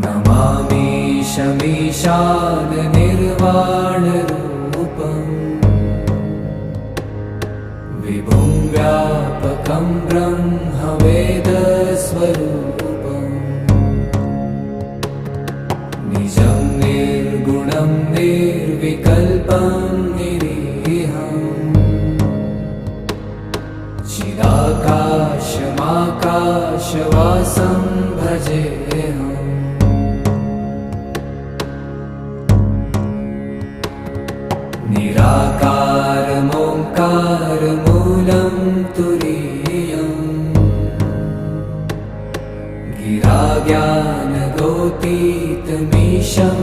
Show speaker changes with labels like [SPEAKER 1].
[SPEAKER 1] नमामि शमीशाननिर्वाणरूपम् विभुं व्यापकं ब्रह्मवेदस्वरूपम् निजं निर्गुणं निर्विकल्पं निरीहम् चिदाकाशमाकाशवासं भजेऽहम् निराकारमोङ्कारमूलं तुरीयम् गिराज्ञानगोतीतमीशं